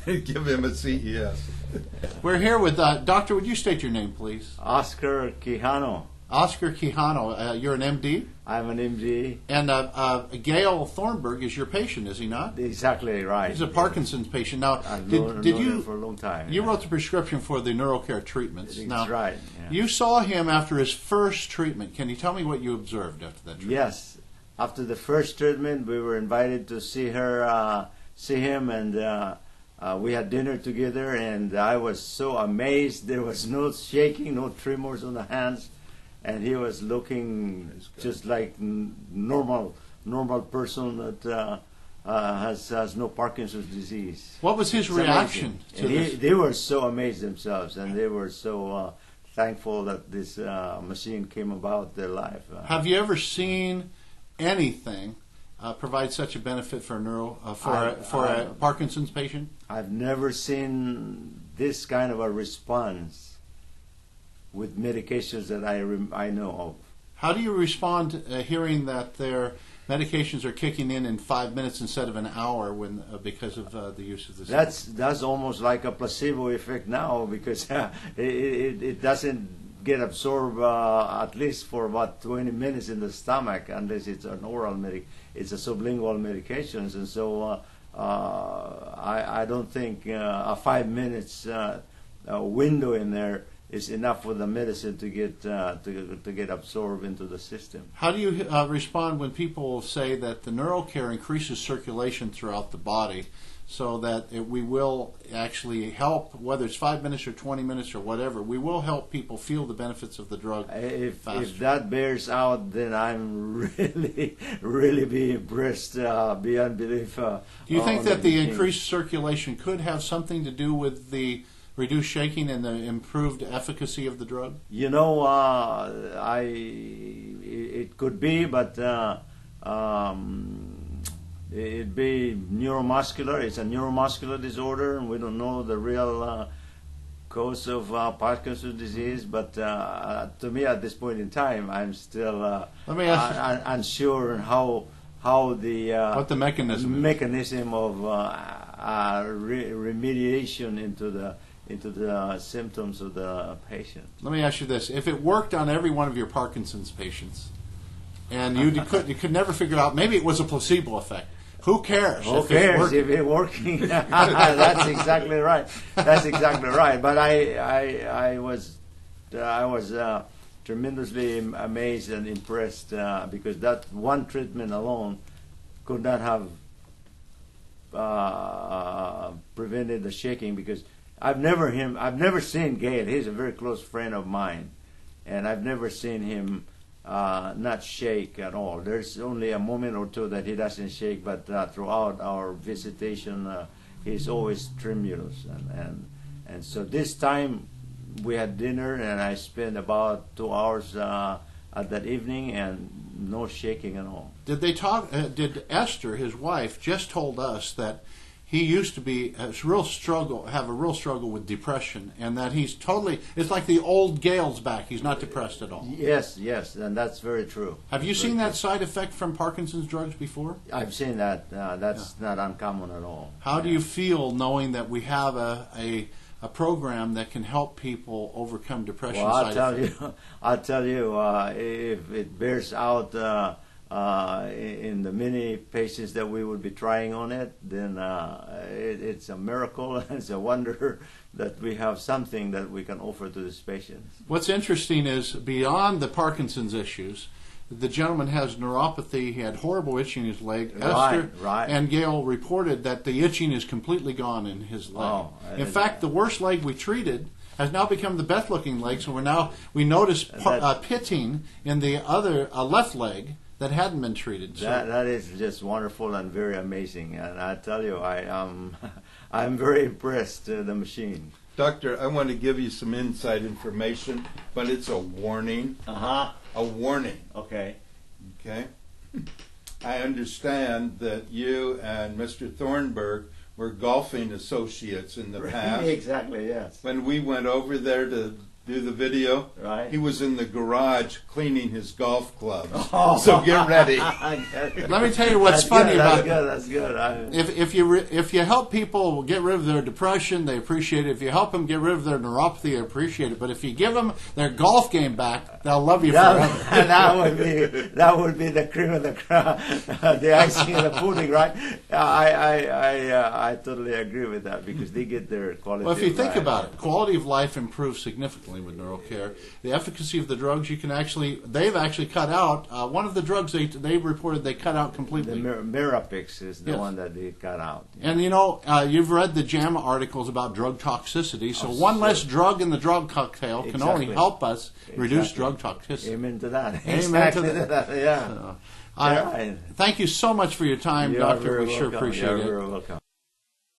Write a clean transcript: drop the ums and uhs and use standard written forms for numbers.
Give him a seat, yes. We're here with Doctor. Would you state your name, please? Oscar Quijano. Oscar Quijano. You're an MD? I'm an MD. And Gale Thornberg is your patient, is he not? Exactly right. He's a Parkinson's patient. Now, I've did known you him for a long time? You wrote the prescription for the NeuroCare treatments. That's Now, right. Yeah. you saw him after his first treatment. Can you tell me what you observed after that treatment? Yes. After the first treatment, we were invited to see him, and we had dinner together. And I was so amazed. There was no shaking, no tremors on the hands. And he was looking just like normal person that has no Parkinson's disease. What was his reaction to this? They were so amazed themselves, and they were so thankful that this machine came about their life. Have you ever seen anything provide such a benefit for a Parkinson's patient? I've never seen this kind of a response with medications that I know of. How do you respond hearing that their medications are kicking in 5 minutes instead of an hour because of the use of this? That's almost like a placebo effect now, because it doesn't get absorbed at least for about 20 minutes in the stomach unless it's an oral it's a sublingual medications, and so I don't think a 5 minutes window in there is enough for the medicine to get absorbed into the system. How do you respond when people say that the NeuroCare increases circulation throughout the body, so that we will actually help, whether it's 5 minutes or 20 minutes or whatever, we will help people feel the benefits of the drug faster? If that bears out, then I'm really be impressed beyond belief. Do you think that the increased circulation could have something to do with the reduced shaking and the improved efficacy of the drug? You know, it could be, but it'd be neuromuscular. It's a neuromuscular disorder, and we don't know the real cause of Parkinson's disease. But to me, at this point in time, I'm still unsure how what the mechanism of remediation into the symptoms of the patient. Let me ask you this: if it worked on every one of your Parkinson's patients, and you could never figure out, maybe it was a placebo effect. Who cares? Who cares if it's working? That's exactly right. That's exactly right. But I was tremendously amazed and impressed because that one treatment alone could not have prevented the shaking, because I've never seen Gale. He's a very close friend of mine, and I've never seen him not shake at all. There's only a moment or two that he doesn't shake, but throughout our visitation, he's always tremulous. And so this time we had dinner, and I spent about 2 hours at that evening, and no shaking at all. Did they talk? Did Esther, his wife, just told us that he used to have a real struggle with depression, and that he's totally, it's like the old Gale's back. He's not depressed at all. Yes, and that's very true. Have you seen that side effect from Parkinson's drugs before? I've seen that. That's not uncommon at all. How do you feel knowing that we have a program that can help people overcome depression? Well, I'll tell you, if it bears out in the many patients that we would be trying on it, then it's a miracle. It's a wonder that we have something that we can offer to these patients. What's interesting is, beyond the Parkinson's issues, the gentleman has neuropathy. He had horrible itching in his leg. Esther and Gale reported that the itching is completely gone in his leg. In fact, the worst leg we treated has now become the best-looking leg. So we notice pitting in the other left leg that hadn't been treated. So that is just wonderful and very amazing. And I tell you, I'm very impressed with the machine. Doctor, I want to give you some inside information, but it's a warning. A warning. Okay. I understand that you and Mr. Thornberg were golfing associates in the past. Exactly, yes. When we went over there do the video. Right. He was in the garage cleaning his golf clubs. Oh. So get ready. Let me tell you what's That's funny good, about that's good. if you help people get rid of their depression, they appreciate it. If you help them get rid of their neuropathy, they appreciate it. But if you give them their golf game back, they'll love you forever. That would be the cream of the crop, the icing of the pudding, right? I totally agree with that because they get their quality. Well, if you of think life. about it, quality of life improves significantly with NeuroCare. The efficacy of the drugs, they've actually cut out one of the drugs they reported they cut out completely. The Mirapix is the Yes. one that they cut out. And you've read the JAMA articles about drug toxicity, so one less drug in the drug cocktail can only help us reduce drug toxicity. Amen to that. Amen to that. Yeah. Thank you so much for your time, Doctor. We sure appreciate it. You're very welcome.